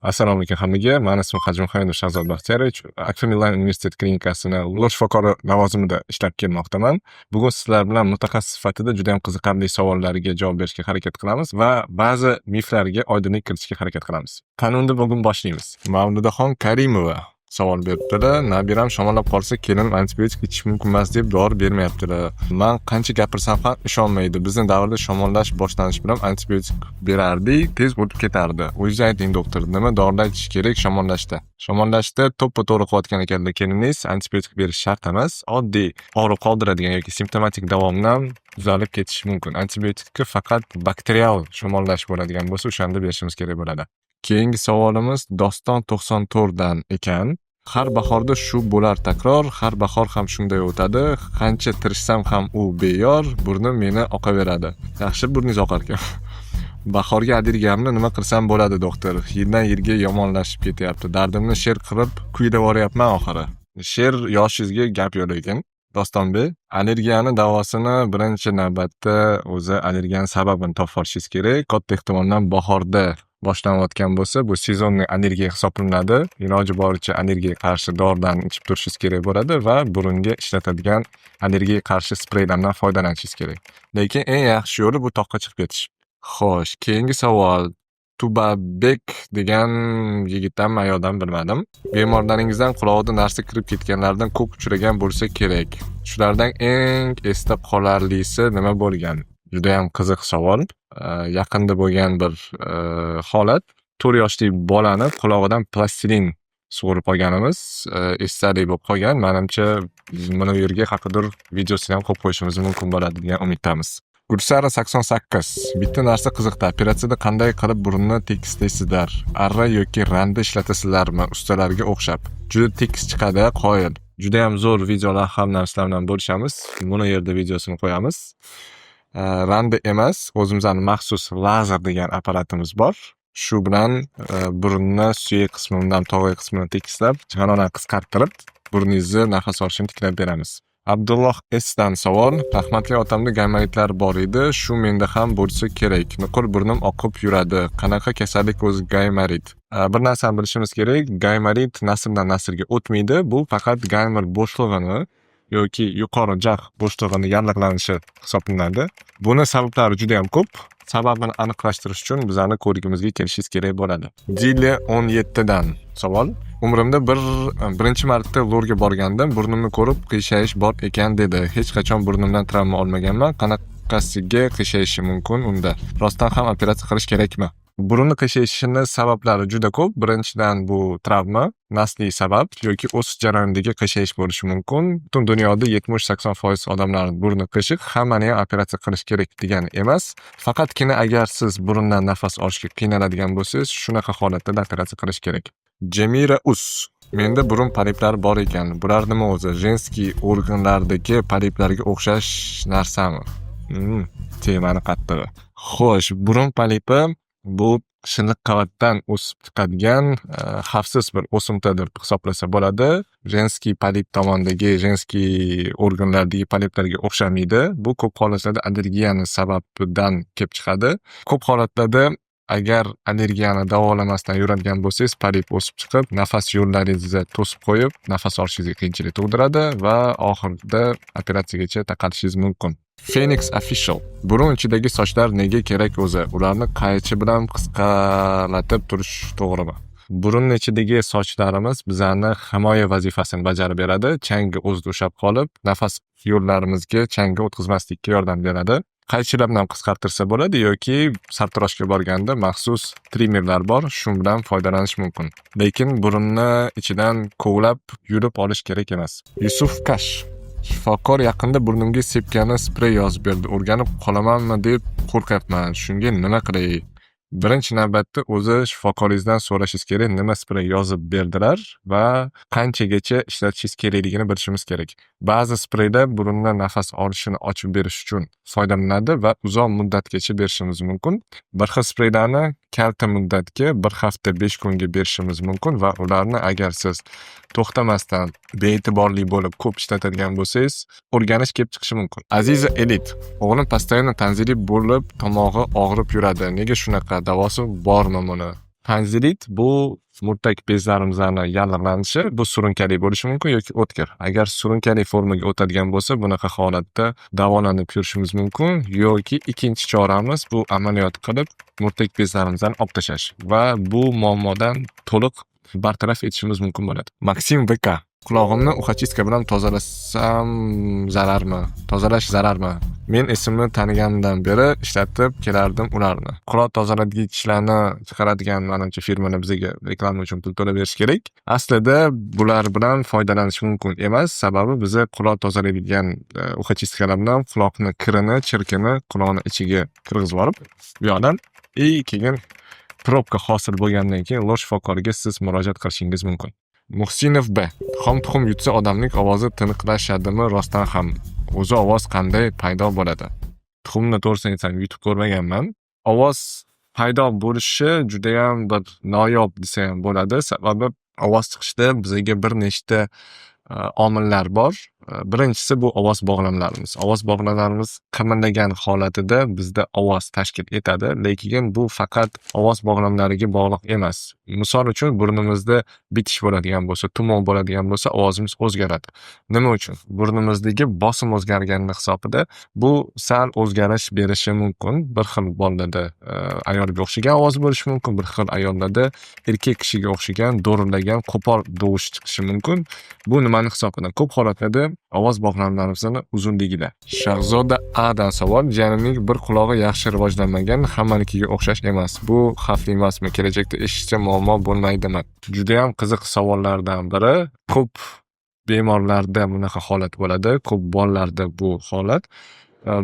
Assalomu alaykum hammaga. Meni ismim Hajimxo'jayev Shahzod Baxtiyorovich. Akfa universitet klinikasini lor shifokori lavozimida ishlab kelmoqdaman. Bugun sizlar bilan mutaxassis sifatida juda ham qiziqarli savollarga javob berishga harakat qilamiz va ba'zi miflarga oydinlik kiritishga harakat qilamiz. Qani unda bugun boshlaymiz. Mavludaxon Karimova savol beribdilar. Nabiram shamollab qolsa kelin antibiotik ichish mumkin emas deb dori bermayaptilar. Men qancha gapirsam ham ishonmaydi. Bizning davrda shamollash boshlanishi bilan antibiotik berardik, tez o'tib ketardi. O'zingiz ayting doktor, nima dorilar ichish kerak shamollashda? Shamollashda to'ppa-to'g'ri qilayotgan ekanlar keliningiz, antibiotik berish shart emas. Oddiy og'riq qoldiradigan yoki simptomatik davomdan tuzalib ketish mumkin. Antibiotikka faqat bakterial shamollash bo'ladigan bo'lsa, o'shanda berishimiz kerak bo'ladi. Keyingi savolimiz Doston 94 dan ekan. Har bahorda shu bo'lar takror, har bahor ham shunday o'tadi. Qancha tirishsam ham u beyor, burnim meni oqaveradi. Yaxshi burningiz oqar ekan. Bahorga allergiyamni nima qilsam bo'ladi doktor? Yildan yilga yomonlashib ketyapti. Dardimni she'r qilib kuylab yuboryapman oxiri. She'r yoshingizga gap yo'q lekin. Dostonbek, allergiyani davosini birinchi navbatda o'zi allergiyaning sababini topib olishingiz kerak. Katta ehtimol bilan bahorda boshlanayotgan bo'lsa, bu sezonniy allergiya hisoblanadi. Iloji boricha allergiyaga qarshi dorilarni ichib turishingiz kerak bo'ladi va burunga ishlatadigan allergiyaga qarshi spreylardan foydalanishingiz kerak. Lekin eng yaxshi yo'li bu toqqa chiqib ketish. Xo'sh, keyingi savol. Tubabek degan yigitdan ayoldan bilmadim. Bemorlaringizdan qulog'iga narsa kirib ketganlardan ko'p uchragan bo'lsa kerak. Shulardan eng esda qolarlisi nima bo'lgan? Juda ham qiziq savol. Yaqinda bo'lgan bir holat. 4 yoshli bolani qulog'idan plastilin sug'urib olganimiz esdalik bo'lib qolgan. Menimcha buni yerga haqidor videosini ham qo'yib qo'yishimiz mumkin bo'ladi degan umiddamiz. Gursara 88. Bitta narsa qiziqda. Operatsiyada qanday qilib burunni tekislaysizlar? Arra yoki randa ishlatasizlarmi? Ustalarga o'xshab. Juda tekis chiqadi, qoyil. Juda ham zo'r videolar ham narsalar bilan bo'lishamiz. Buni yerda videosini qo'yamiz. Randa emas, o'zimizning maxsus lazer degan apparatimiz bor. Shu bilan burunni suyak qismidan tog'ay qismini tekislab, janona qisqartirib, burningizni nafas olishini tiklab beramiz. Abdulloh Esdan savol. Rahmatli otamda gamoritlar bor edi, shu menda ham bo'lsa kerak. Nuqul burnim oqib yuradi. Qanaqa kasallik o'zi gamorit? Bir narsani bilishimiz kerak, gamorit nasldan naslga o'tmaydi. Bu faqat gamor bo'shlig'ini yoki yuqori jag' bo'shlig'ini yallig'lanishi hisoblanadi. Buni sabablari juda ham ko'p. Sababini aniqlashtirish uchun bizning ko'rigimizga kelishingiz kerak bo'ladi. Dile 17 dan savol. Umrimda birinchi marta lorga borgandim, burnimni ko'rib qiyshayish bor ekan dedi. Hech qachon burnimdan travma olmaganman. Qanaqasiga qiyshayishi mumkin unda? Rostdan ham operatsiya qilish kerakmi? Burunni qiyshayishini sabablari juda ko'p. Birinchidan bu travma, nasliy sabab yoki o'sish jarayonidagi qiyshaysh bo'lishi mumkin. Butun dunyoda 70-80% odamlarning burni qiyshiq, hammani ham operatsiya qilish kerak degani emas. Faqatgina agar siz burundan nafas olishga qiynaladigan bo'lsangiz, shunaqa holatda operatsiya qilish kerak. Jamira Us. Menda burun poliplari bor ekan. Bular nima o'zi? Jenskiy organlardagi poliplarga o'xshash narsami? Temani qattig'i. Xo'sh, burun polipi bu shilliq qavatdan o'sib chiqadigan xavfsiz bir o'simta deb hisoblasa bo'ladi. Jenskiy polip tomondagi jenskiy organlardagi poliplarga o'xshamaydi. Bu ko'p holatlarda allergiyani sababidan kelib chiqadi. Ko'p holatlarda agar allergiyani davolamasdan yuradigan bo'lsangiz, polip o'sib chiqib, nafas yo'llaringizni to'sib qo'yib, nafas olishingizga qiyinchilik tug'diradi va oxirida operatsiyagacha taqalishingiz mumkin. Phoenix Official. Burun ichidagi sochlar nega kerak o'zi? Ularni qaychi bilan qisqalatib turish to'g'rimi? Burun ichidagi sochlarimiz bizani himoya vazifasini bajarib beradi. Changga o'zida ushlab qolib, nafas yo'llarimizga changga o'tkazmaslikka yordam beradi. Qaychilar bilan qisqartirsa bo'ladi yoki sartaroshga borganda maxsus trimerlar bor, shu bilan foydalanish mumkin. Lekin burunni ichidan kovlab yurib olish kerak emas. Yusuf Kash. Shifokor yaqinda burnimga sepkani sprey yozib berdi. O'rganib qolamanmi deb qo'rqyapman. Shunga nima qilay? Birinchi navbatda o'zi shifokoringizdan so'rashingiz kerak, nima sprey yozib berdilar va qanchagacha ishlatishingiz kerakligini bilishimiz kerak. Ba'zi spreylar burundan nafas olishini ochib berish uchun foydalanadi va uzoq muddatgacha berishimiz mumkin. Bir xil spreylarni kalta muddatga 1 hafta 5 kunga berishimiz mumkin va ularni agar siz to'xtamasdan be'tiborli bo'lib ko'p ishlatadigan bo'lsangiz, o'rganish kelib chiqishi mumkin. Aziza Elit. O'g'lim постоянно tanzili bo'lib, tomog'i og'rib yuradi. Nega shunaqa? Davosi bormi buni? Tonzilit bu murtak bezlarimizning yallig'lanishi, bu surunkali bo'lishi mumkin yoki o'tkir. Agar surunkali formaga o'tadigan bo'lsa, bunaqa holatda davolanib ko'rishimiz mumkin yoki ikkinchi choramiz bu amaliyot qilib murtak bezlarimizni olib tashlash va bu muammodan to'liq bartaraf etishimiz mumkin bo'ladi. Maksim VK: qulog'imni uxachiska bilan tozalasam zararmi? Tozalash zararmi? Men esimni taniganimdan beri ishlatib kelardim ularni. Quloq tozalaydigichlarni chiqaradigan manimcha firmalar bizga reklama uchun pul to'lab berish kerak. Aslida bular bilan foydalanish mumkin emas, sababi biz quloq tozalaydigan uxachiskalar bilan quloqni kirini, chirkini quloqni ichiga kirgizib olib, bu yoqdan keyin probka hosil bo'lgandan keyin losh shifokoriga siz murojaat qilishingiz mumkin. Muhsinov B: xom tuxum yutsa odamning ovozi tiniqlashadimi rostdan ham? O'zi ovoz qanday paydo bo'ladi? Tuxumni to'g'risini aytsam yutib ko'rmaganman. Ovoz paydo bo'lishi juda ham bir noyob desa ham bo'ladi, sababi ovoz chiqishda bizga bir nechta omillar bor. Birinchisi bu ovoz bog'lamlarimiz. Ovoz bog'lamlarimiz qimirlagan holatida bizda ovoz tashkil etadi, lekin bu faqat ovoz bog'lamlariga bog'liq emas. Misol uchun burnimizda bitish bo'ladigan bo'lsa, tumov bo'ladigan bo'lsa, ovozimiz o'zgaradi. Nima uchun? Burnimizdagi bosim o'zgarganini hisobida bu sal o'zgarish berishi mumkin. Bir xil bolalarda ayolga o'xshagan ovoz bo'lishi mumkin, bir xil ayollarda erkak kishiga o'xshagan do'rillagan qo'pol tovush chiqishi mumkin. Bu nimani hisobidan? Ko'p holatlarda ovoz bog'lamlarimizning uzunligida. Shahzoda Adan savol: jiyanimning bir qulog'i yaxshi rivojlanmagan, hammanikiga o'xshash emas. Bu xavfli emasmi? Kelajakda eshitishda muammo bo'lmaydimi? Juda ham qiziq savollardan biri. Ko'p bemorlarda bunaqa holat bo'ladi, ko'p bolalarda bu holat.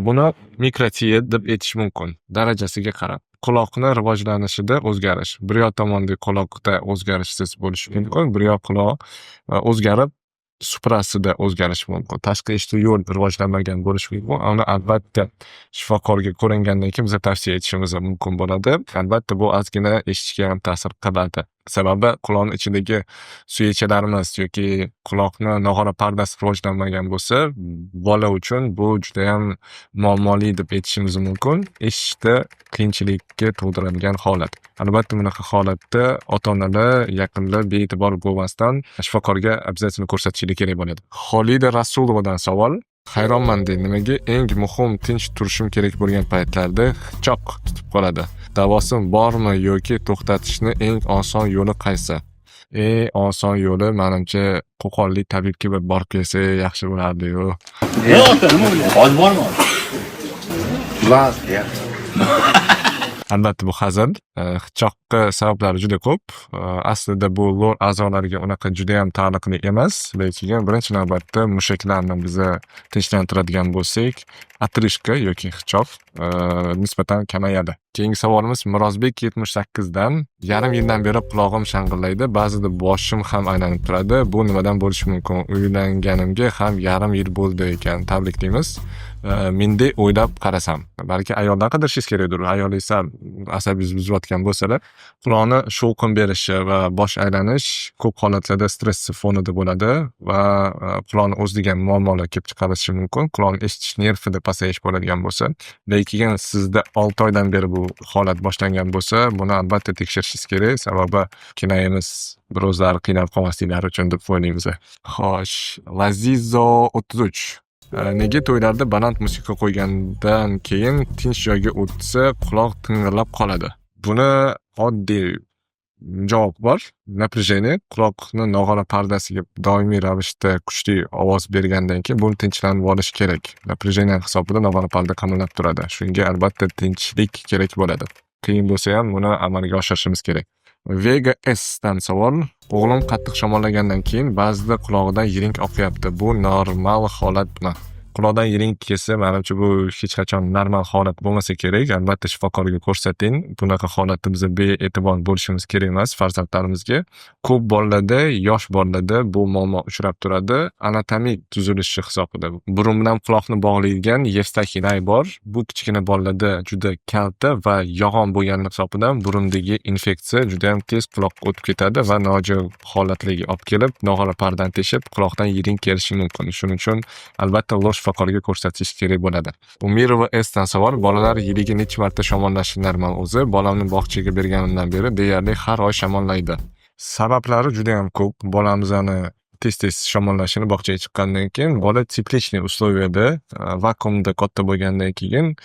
Buni mikrotiya deb aytish mumkin, darajasiga qarab. Quloqni rivojlanishida o'zgarish. Bir yoq tomonda quloqda o'zgarishsiz bo'lishi mumkin, bir yoq quloq o'zgarib suprasida o'zgarish mumkin. Tashqi eshituv yo'l rivojlanmagan bo'lishi mumkin. Uni albatta shifokorga ko'ringandan keyin biz tavsiya etishimiz mumkin bo'ladi. Albatta bu ozgina eshitishga ham ta'sir qiladi. Sababi quloqning ichidagi suyachalarimiz yoki quloqni nog'ora pardasi rivojlanmagan bo'lsa, bola uchun bu juda ham muammoli deb aytishimiz mumkin. Eshitishda qiyinchilikka tug'diradigan holat. Albatta bunaqa holatda ota-onalar, yaqinlar bee'tibor bo'lmasdan shifokorga obязательно ko'rsatishligi kerak bo'ladi. Xolida Rasulovadan savol: hayronman deydi, nimaga eng muhim tinch turishim kerak bo'lgan paytlarda hichoq tutib qoladi? Davosi bormi yoki to'xtatishni eng oson yo'li qaysi? Oson yo'li menimcha qo'qonlik tabibga bir borib kelsa yaxshi bo'lardi-yu. Hozir bormi? Albatta bu hazil. Hichoqqa sabablari juda ko'p. Aslida bu lor a'zolariga unaqa juda ham taalluqli emas, lekin birinchi navbatda mushaklarni biz tinchlantiradigan bo'lsak, atrishka yoki hichoq nisbatan kamayadi. Keyingi savolimiz Mirozbek 78 dan: yarim yildan beri qulog'im shang'illaydi, ba'zida boshim ham aylanib turadi. Bu nimadan bo'lishi mumkin? Uylanganimga ham yarim yil bo'ldi ekan. Tabriklaymiz. Mendek o'ylab qarasam, balki ayoldan qidirishingiz kerakdir. Ayol esa asabingizni buzayotgan bo'lsalar, quloqni shovqin berishi va bosh aylanish ko'p holatlarda stress fonida bo'ladi va quloqni o'ziga muammolar kelib chiqarishi mumkin. Quloqni eshitish nervida pasayish bo'ladigan bo'lsa, lekin sizda 6 oydan beri bu holat boshlangan bo'lsa, buni albatta tekshirishingiz kerak, sababi kinayimiz bir o'zlari qiynalib qolmasliklari uchun deb o'ylaymiz. Xo'sh, Lazizo 33: nega to'ylarda baland musiqa qo'ygandan keyin tinch joyga o'tsa quloq ting'irlab qoladi? Buni oddiy javob bor. Напряжение quloqni nog'ora pardasiga doimiy ravishda kuchli ovoz bergandan keyin buni tinchlanib olish kerak. Напряжение hisobida nog'ora parda qimirlab turadi. Shunga albatta tinchlik kerak bo'ladi. Qiyin bo'lsa ham buni amalga oshirishimiz kerak. Vega S dan savol: o'g'lim qattiq shamollagandan keyin ba'zida qulog'idan yiring oqyapti. Bu normal holatmi? Quloqdan yiring kelsa, menimcha bu hech qachon normal holat bo'lmasa kerak. Albatta shifokorga ko'rsating. Bunaqa holatda biz bee'tibor bo'lishimiz kerak emas farzandlarimizga. Ko'p bolalarda, yosh bolalarda bu muammo uchrab turadi. Anatomik tuzilishi hisobida burun bilan quloqni bog'laydigan yevstakinay bor. Bu kichkina bolalarda juda kalta va yog'on bo'lgani hisobidan burundagi infeksiya juda ham tez quloqqa o'tib ketadi va nojo'ya holatlarga olib kelib, nog'ora pardani teshib, quloqdan yiring kelishi mumkin. Shuning uchun albatta losh shifokorga ko'rsatish kerak bo'ladi. Umirova S'dan savol: bolalar yiliga necha marta shamollashi normal o'zi? Bolamni bog'chaga berganimdan beri deyarli har oy shamollaydi. Sabablari juda ham ko'p. Bolamizni tez shamollashini bog'chaga chiqqandan keyin bola teplичный условияda vakuumda katta bo'lgandan keyin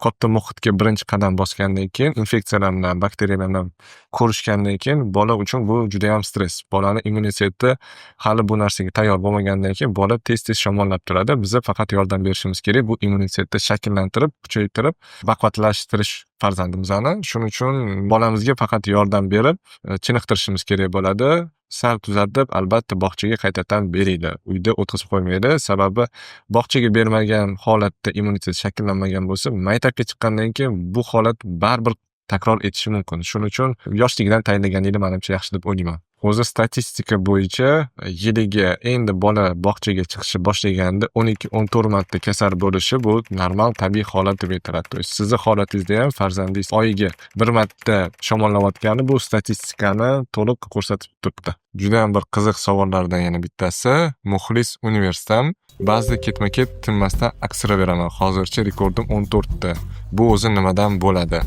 katta muhitga birinchi qadam bosgandan keyin infeksiyalar bilan, bakteriyalar bilan ko'rishgandan keyin bola uchun bu juda ham stress. Bolani immuniteti hali bu narsaga tayyor bo'lmagandan keyin bola tez shamollab turadi. Biz faqat yordam berishimiz kerak. Bu immunitetni shakllantirib, kuchaytirib, baquvvatlashtirish farzandimizni. Shuning uchun bolamizga faqat yordam berib, chiniqtirishimiz kerak bo'ladi. Sal tuzatib, albatta bog'chaga qaytadan beriydi. Uyda o'tkazib qo'ymaydi. Sababi bog'chaga bermagan holatda immunitet shakllanmagan bo'lsa, maktabga chiqqandan keyin bu holat baribir takror etishi mumkin. Shuning uchun yoshligidan tayinlaganingni menimcha yaxshi deb o'ylayman. O'zi statistika bo'yicha yiliga endi bola bog'chaga chiqishi boshlaganda 12-14 marta kasal bo'lishi bu normal tabiiy holat deb aytiladi. To есть sizni holatingizda ham farzandingiz oyiga bir marta shamollayotgani bu statistikani to'liq ko'rsatib turibdi. Juda ham bir qiziq savollardan yana bittasi Muxlis Universitetdan: ba'zida ketma-ket tinmasdan aksiraveraman. Hozircha rekordim 14 ta. Bu o'zi nimadan bo'ladi?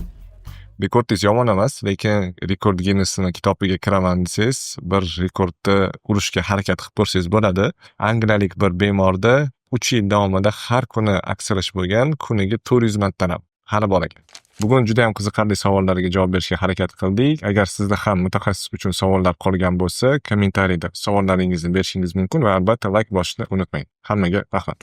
Rekordingiz yomon emas, lekin rekord Ginnesning kitobiga kiraman desangiz, bir rekordni urishga harakat qilib ko'rsangiz bo'ladi. Angliyalik bir bemorda 3 yil davomida har kuni aksirash bo'lgan, kuniga 400 marta hali bor ekan. Bugun juda ham qiziqarli savollarga javob berishga harakat qildik. Agar sizda ham mutaxassis uchun savollar qolgan bo'lsa, kommentariyda savollaringizni berishingiz mumkin va albatta like bosishni unutmang. Hammaga rahmat.